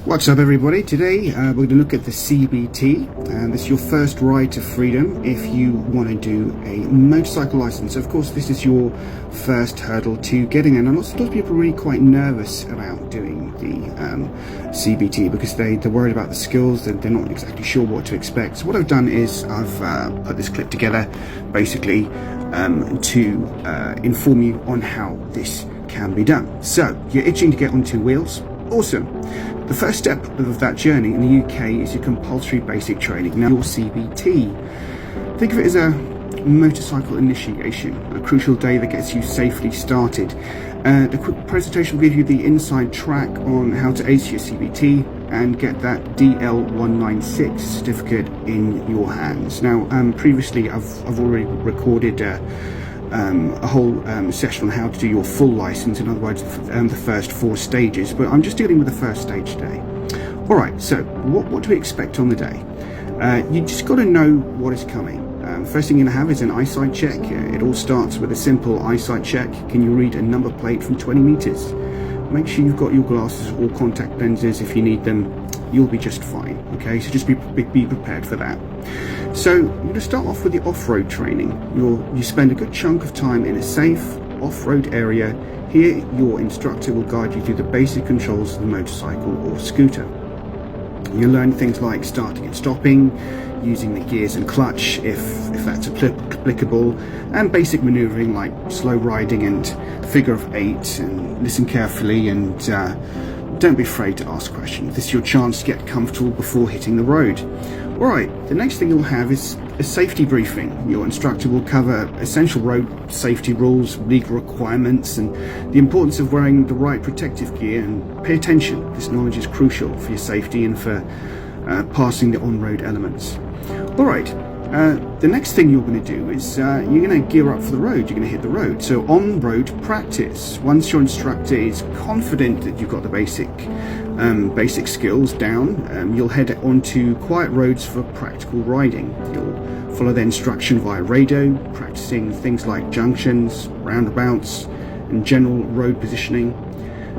What's up everybody? Today we're going to look at the CBT, and this is your first ride to freedom if you want to do a motorcycle license. So of course this is your first hurdle to getting in, and lots of people are really quite nervous about doing the CBT because they're worried about the skills, they're not exactly sure what to expect. So what I've done is I've put this clip together basically to inform you on how this can be done. So you're itching to get on two wheels. Awesome. The first step of that journey in the UK is your Compulsory Basic Training. Now your CBT, think of it as a motorcycle initiation, a crucial day that gets you safely started. The quick presentation will give you the inside track on how to ace your CBT and get that DL196 certificate in your hands. Now previously I've already recorded a whole session on how to do your full license, in other words the first 4 stages, but I'm just dealing with the first stage today. Alright, so what do we expect on the day? You just got to know what is coming. First thing you're going to have is an eyesight check. It all starts with a simple eyesight check. Can you read a number plate from 20 meters? Make sure you've got your glasses or contact lenses. If you need them, you'll be just fine. Okay, so just be prepared for that. So you're going to start off with the off-road training. You spend a good chunk of time in a safe off-road area. Here your instructor will guide you through the basic controls of the motorcycle or scooter. You'll learn things like starting and stopping, using the gears and clutch if that's applicable, and basic maneuvering like slow riding and figure of 8, and listen carefully and don't be afraid to ask questions. This is your chance to get comfortable before hitting the road. Alright, the next thing you'll have is a safety briefing. Your instructor will cover essential road safety rules, legal requirements, and the importance of wearing the right protective gear. And pay attention, this knowledge is crucial for your safety and for passing the on-road elements. Alright, the next thing you're going to do is you're going to gear up for the road, you're going to hit the road. So on-road practice. Once your instructor is confident that you've got the basic skills down, you'll head onto quiet roads for practical riding. You'll follow the instruction via radio, practicing things like junctions, roundabouts, and general road positioning.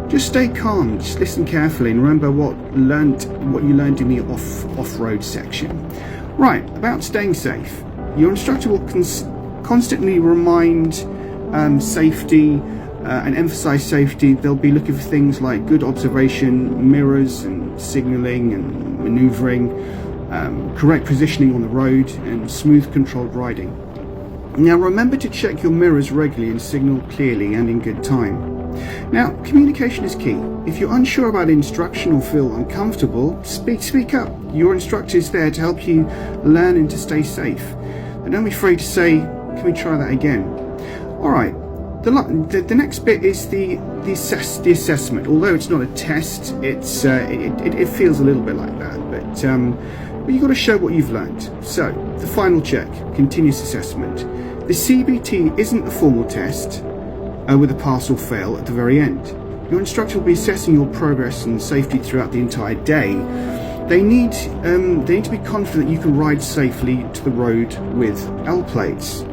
Just stay calm, just listen carefully, and remember what you learned in the off-road section. Right, about staying safe. Your instructor will constantly remind safety and emphasize safety. They'll be looking for things like good observation, mirrors and signaling and maneuvering, correct positioning on the road, and smooth controlled riding. Now remember to check your mirrors regularly and signal clearly and in good time. Now, communication is key. If you're unsure about instruction or feel uncomfortable, speak up. Your instructor is there to help you learn and to stay safe. And don't be afraid to say, can we try that again? You're the next bit is the assessment. Although it's not a test, it feels a little bit like that, but you've got to show what you've learned. So the final check, continuous assessment. The CBT isn't a formal test with a pass or fail at the very end. Your instructor will be assessing your progress and safety throughout the entire day. They need to be confident that you can ride safely to the road with L plates.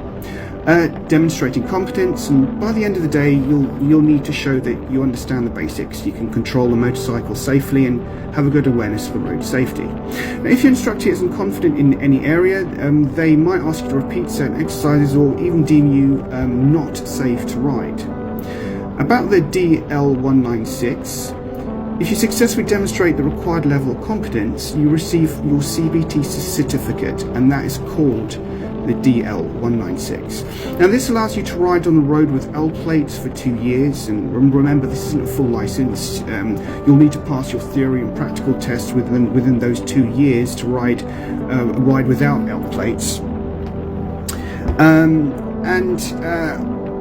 Demonstrating competence, and by the end of the day you'll need to show that you understand the basics. You can control the motorcycle safely and have a good awareness for road safety. Now, if your instructor isn't confident in any area, they might ask you to repeat certain exercises or even deem you not safe to ride. About the DL196, if you successfully demonstrate the required level of competence, you receive your CBT certificate, and that is called the DL196. Now this allows you to ride on the road with L plates for 2 years, and remember this isn't a full license. You'll need to pass your theory and practical tests within those 2 years to ride without L plates.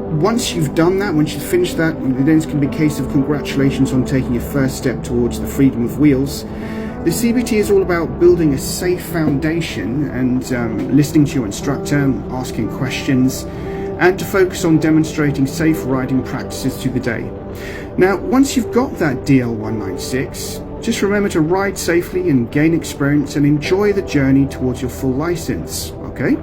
Once you've done that, once you've finished that, then it's going to be a case of congratulations on taking your first step towards the freedom of wheels. The CBT is all about building a safe foundation and listening to your instructor, asking questions, and to focus on demonstrating safe riding practices through the day. Now, once you've got that DL196, just remember to ride safely and gain experience and enjoy the journey towards your full license, okay?